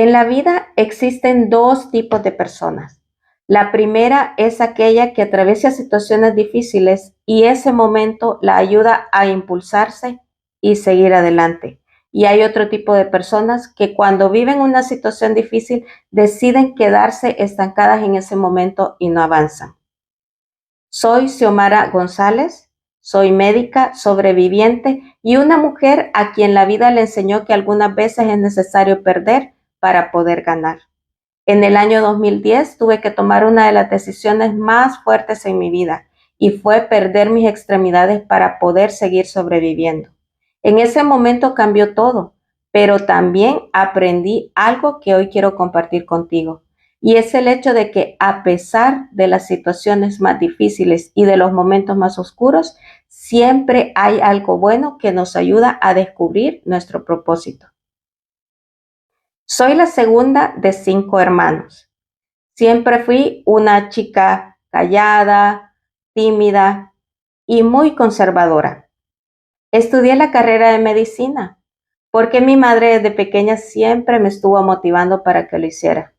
En la vida existen dos tipos de personas. La primera es aquella que atraviesa situaciones difíciles y ese momento la ayuda a impulsarse y seguir adelante. Y hay otro tipo de personas que cuando viven una situación difícil deciden quedarse estancadas en ese momento y no avanzan. Soy Xiomara González, soy médica, sobreviviente y una mujer a quien la vida le enseñó que algunas veces es necesario perder para poder ganar. En el año 2010 tuve que tomar una de las decisiones más fuertes en mi vida y fue perder mis extremidades para poder seguir sobreviviendo. En ese momento cambió todo, pero también aprendí algo que hoy quiero compartir contigo. Y es el hecho de que a pesar de las situaciones más difíciles y de los momentos más oscuros, siempre hay algo bueno que nos ayuda a descubrir nuestro propósito. Soy la segunda de 5 hermanos. Siempre fui una chica callada, tímida y muy conservadora. Estudié la carrera de medicina porque mi madre desde pequeña siempre me estuvo motivando para que lo hiciera.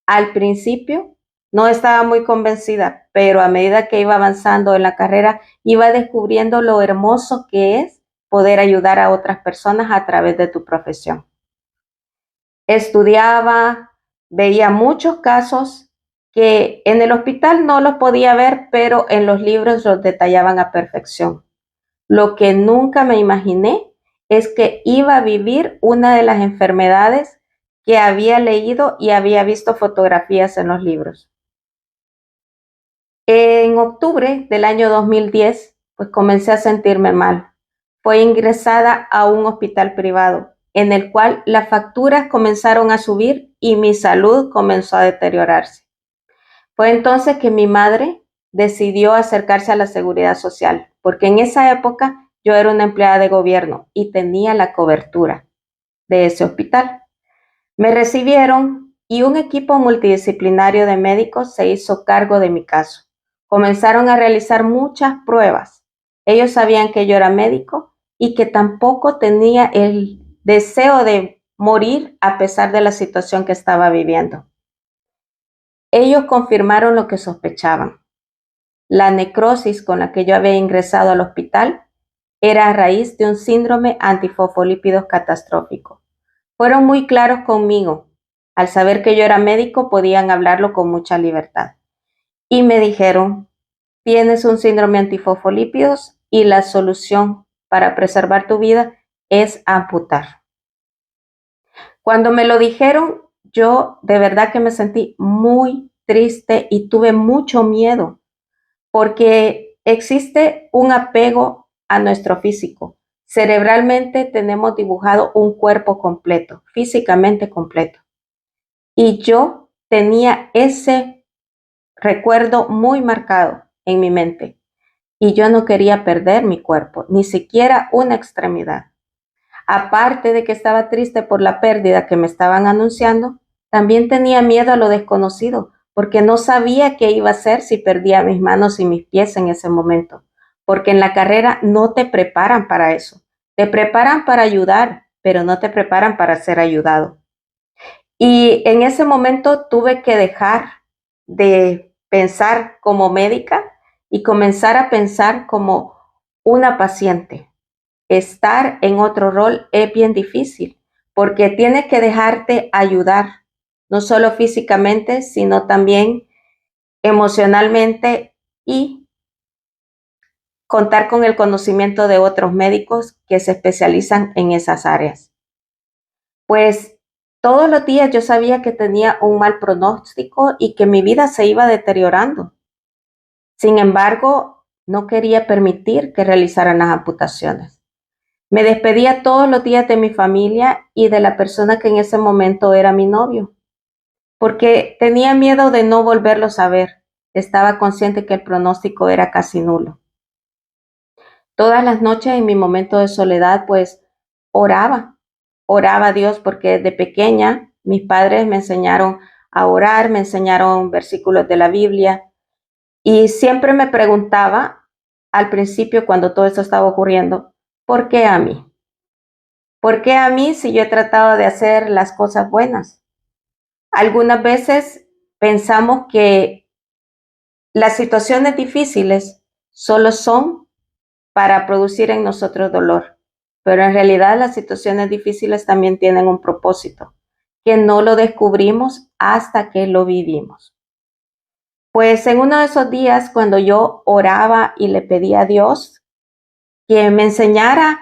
Al principio no estaba muy convencida, pero a medida que iba avanzando en la carrera, iba descubriendo lo hermoso que es poder ayudar a otras personas a través de tu profesión. Estudiaba, veía muchos casos que en el hospital no los podía ver, pero en los libros los detallaban a perfección. Lo que nunca me imaginé es que iba a vivir una de las enfermedades que había leído y había visto fotografías en los libros. En octubre del año 2010, pues comencé a sentirme mal. Fue ingresada a un hospital privado, en el cual las facturas comenzaron a subir y mi salud comenzó a deteriorarse. Fue entonces que mi madre decidió acercarse a la seguridad social, porque en esa época yo era una empleada de gobierno y tenía la cobertura de ese hospital. Me recibieron y un equipo multidisciplinario de médicos se hizo cargo de mi caso. Comenzaron a realizar muchas pruebas. Ellos sabían que yo era médico y que tampoco tenía el deseo de morir a pesar de la situación que estaba viviendo. Ellos confirmaron lo que sospechaban. La necrosis con la que yo había ingresado al hospital era a raíz de un síndrome antifosfolípidos catastrófico. Fueron muy claros conmigo. Al saber que yo era médico, podían hablarlo con mucha libertad. Y me dijeron, tienes un síndrome antifosfolípidos y la solución para preservar tu vida es amputar. Cuando me lo dijeron, yo de verdad que me sentí muy triste y tuve mucho miedo porque existe un apego a nuestro físico. Cerebralmente tenemos dibujado un cuerpo completo, físicamente completo. Y yo tenía ese recuerdo muy marcado en mi mente. Y yo no quería perder mi cuerpo, ni siquiera una extremidad. Aparte de que estaba triste por la pérdida que me estaban anunciando, también tenía miedo a lo desconocido, porque no sabía qué iba a hacer si perdía mis manos y mis pies en ese momento. Porque en la carrera no te preparan para eso. Te preparan para ayudar, pero no te preparan para ser ayudado. Y en ese momento tuve que dejar de pensar como médica y comenzar a pensar como una paciente. Estar en otro rol es bien difícil porque tienes que dejarte ayudar, no solo físicamente, sino también emocionalmente y contar con el conocimiento de otros médicos que se especializan en esas áreas. Pues todos los días yo sabía que tenía un mal pronóstico y que mi vida se iba deteriorando. Sin embargo, no quería permitir que realizaran las amputaciones. Me despedía todos los días de mi familia y de la persona que en ese momento era mi novio, porque tenía miedo de no volverlos a ver. Estaba consciente que el pronóstico era casi nulo. Todas las noches en mi momento de soledad, pues oraba a Dios porque desde pequeña mis padres me enseñaron a orar, me enseñaron versículos de la Biblia y siempre me preguntaba al principio cuando todo esto estaba ocurriendo, ¿por qué a mí? ¿Por qué a mí si yo he tratado de hacer las cosas buenas? Algunas veces pensamos que las situaciones difíciles solo son para producir en nosotros dolor, pero en realidad las situaciones difíciles también tienen un propósito, que no lo descubrimos hasta que lo vivimos. Pues en uno de esos días, cuando yo oraba y le pedía a Dios que me enseñara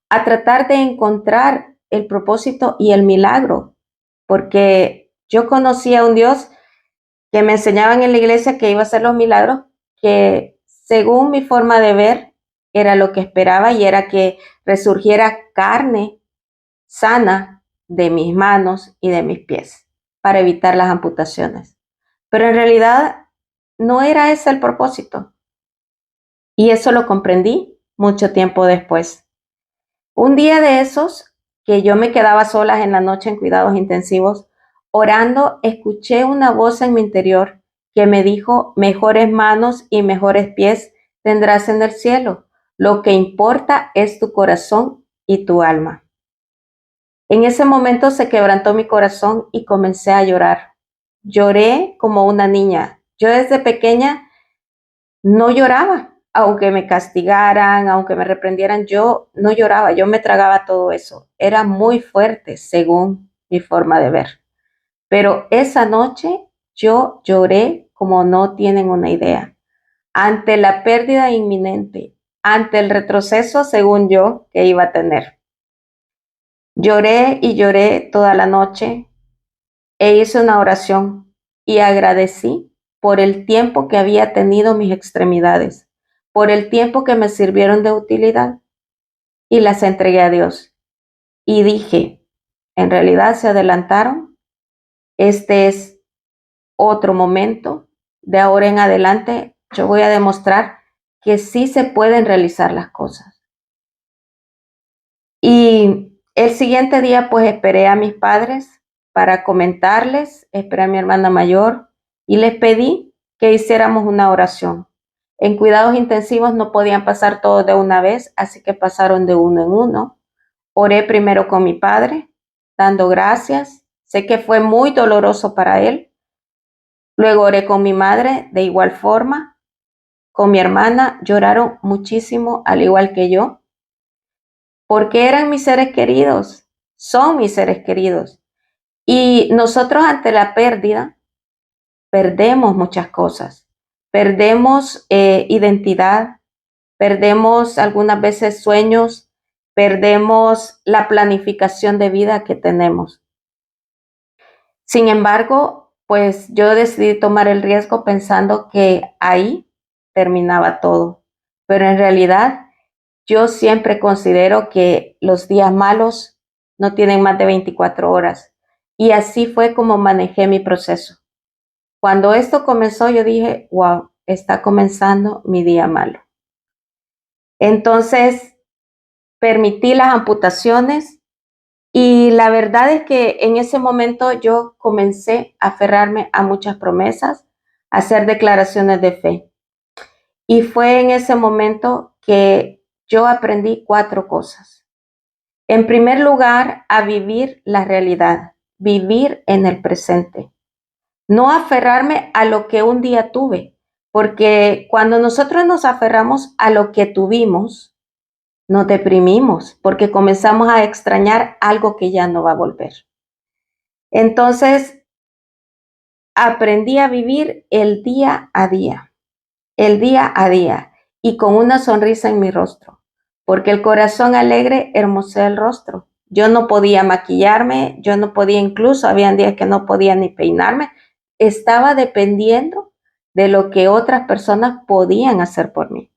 a tratar de encontrar el propósito y el milagro, porque yo conocía a un Dios que me enseñaban en la iglesia que iba a hacer los milagros, que según mi forma de ver era lo que esperaba, y era que resurgiera carne sana de mis manos y de mis pies para evitar las amputaciones. Pero en realidad no era ese el propósito, y eso lo comprendí mucho tiempo después. Un día de esos, que yo me quedaba sola en la noche en cuidados intensivos, orando, escuché una voz en mi interior que me dijo: mejores manos y mejores pies tendrás en el cielo. Lo que importa es tu corazón y tu alma. En ese momento se quebrantó mi corazón y comencé a llorar. Lloré como una niña. Yo desde pequeña no lloraba, aunque me castigaran, aunque me reprendieran, yo no lloraba, yo me tragaba todo eso. Era muy fuerte según mi forma de ver. Pero esa noche yo lloré como no tienen una idea, ante la pérdida inminente, ante el retroceso según yo que iba a tener. Lloré y lloré toda la noche e hice una oración y agradecí por el tiempo que había tenido mis extremidades, por el tiempo que me sirvieron de utilidad, y las entregué a Dios. Y dije, en realidad se adelantaron, este es otro momento, de ahora en adelante yo voy a demostrar que sí se pueden realizar las cosas. Y el siguiente día pues esperé a mis padres para comentarles, esperé a mi hermana mayor y les pedí que hiciéramos una oración. En cuidados intensivos no podían pasar todos de una vez, así que pasaron de uno en uno. Oré primero con mi padre, dando gracias. Sé que fue muy doloroso para él. Luego oré con mi madre, de igual forma. Con mi hermana lloraron muchísimo, al igual que yo, porque eran mis seres queridos, son mis seres queridos. Y nosotros ante la pérdida perdemos muchas cosas. Perdemos identidad, perdemos algunas veces sueños, perdemos la planificación de vida que tenemos. Sin embargo, pues yo decidí tomar el riesgo pensando que ahí terminaba todo. Pero en realidad yo siempre considero que los días malos no tienen más de 24 horas. Y así fue como manejé mi proceso. Cuando esto comenzó, yo dije, wow, está comenzando mi día malo. Entonces, permití las amputaciones, y la verdad es que en ese momento yo comencé a aferrarme a muchas promesas, a hacer declaraciones de fe. Y fue en ese momento que yo aprendí 4 cosas. En primer lugar, a vivir la realidad, vivir en el presente. No aferrarme a lo que un día tuve, porque cuando nosotros nos aferramos a lo que tuvimos, nos deprimimos porque comenzamos a extrañar algo que ya no va a volver. Entonces, aprendí a vivir el día a día, y con una sonrisa en mi rostro, porque el corazón alegre hermosea el rostro. Yo no podía maquillarme, yo no podía, incluso habían días que no podía ni peinarme, estaba dependiendo de lo que otras personas podían hacer por mí.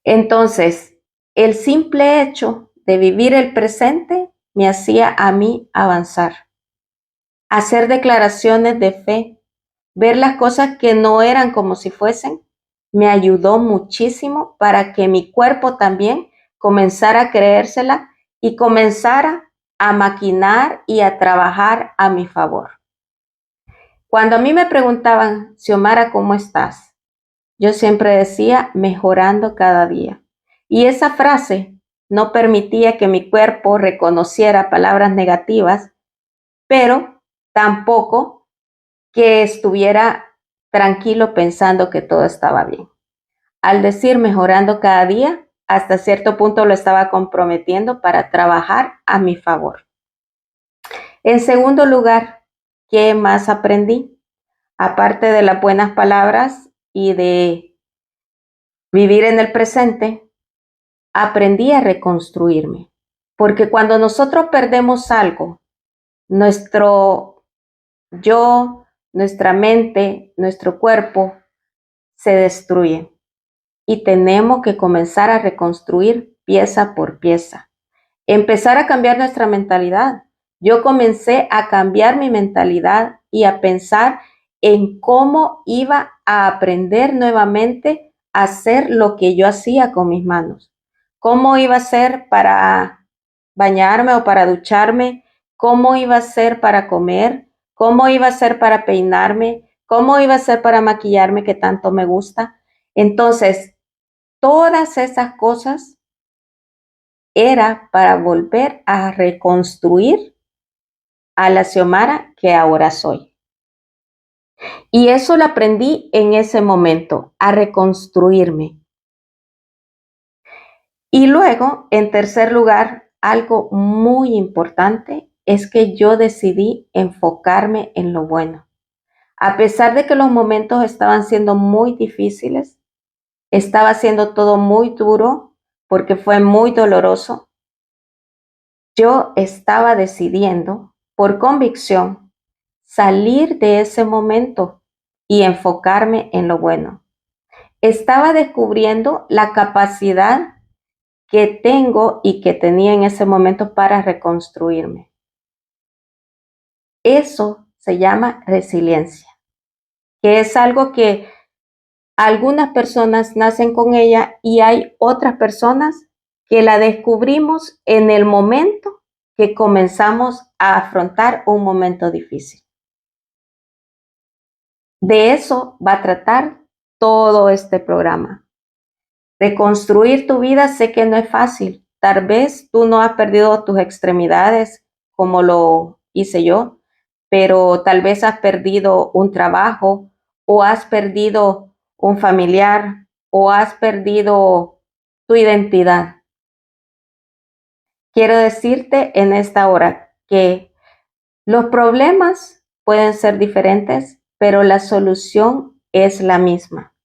Entonces, el simple hecho de vivir el presente me hacía a mí avanzar, hacer declaraciones de fe, ver las cosas que no eran como si fuesen, me ayudó muchísimo para que mi cuerpo también comenzara a creérsela y comenzara a maquinar y a trabajar a mi favor. Cuando a mí me preguntaban, Xiomara, ¿cómo estás? Yo siempre decía, mejorando cada día. Y esa frase no permitía que mi cuerpo reconociera palabras negativas, pero tampoco que estuviera tranquilo pensando que todo estaba bien. Al decir mejorando cada día, hasta cierto punto lo estaba comprometiendo para trabajar a mi favor. En segundo lugar, ¿qué más aprendí? Aparte de las buenas palabras y de vivir en el presente, aprendí a reconstruirme. Porque cuando nosotros perdemos algo, nuestro yo, nuestra mente, nuestro cuerpo se destruye y tenemos que comenzar a reconstruir pieza por pieza. Empezar a cambiar nuestra mentalidad. Yo comencé a cambiar mi mentalidad y a pensar en cómo iba a aprender nuevamente a hacer lo que yo hacía con mis manos. Cómo iba a ser para bañarme o para ducharme, cómo iba a ser para comer, cómo iba a ser para peinarme, cómo iba a ser para maquillarme, que tanto me gusta. Entonces, todas esas cosas era para volver a reconstruir a la Xiomara que ahora soy. Y eso lo aprendí en ese momento, a reconstruirme. Y luego, en tercer lugar, algo muy importante es que yo decidí enfocarme en lo bueno. A pesar de que los momentos estaban siendo muy difíciles, estaba siendo todo muy duro porque fue muy doloroso, yo estaba decidiendo por convicción salir de ese momento y enfocarme en lo bueno. Estaba descubriendo la capacidad que tengo y que tenía en ese momento para reconstruirme. Eso se llama resiliencia, que es algo que algunas personas nacen con ella y hay otras personas que la descubrimos en el momento que comenzamos a afrontar un momento difícil. De eso va a tratar todo este programa. Reconstruir tu vida sé que no es fácil. Tal vez tú no has perdido tus extremidades como lo hice yo, pero tal vez has perdido un trabajo o has perdido un familiar o has perdido tu identidad. Quiero decirte en esta hora que los problemas pueden ser diferentes, pero la solución es la misma.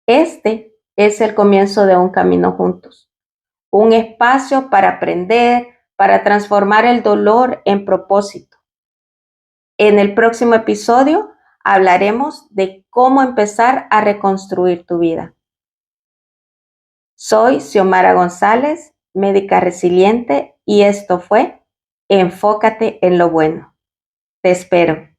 Este es el comienzo de un camino juntos, un espacio para aprender, para transformar el dolor en propósito. En el próximo episodio hablaremos de cómo empezar a reconstruir tu vida. Soy Xiomara González, médica resiliente, y esto fue Enfócate en lo bueno. Te espero.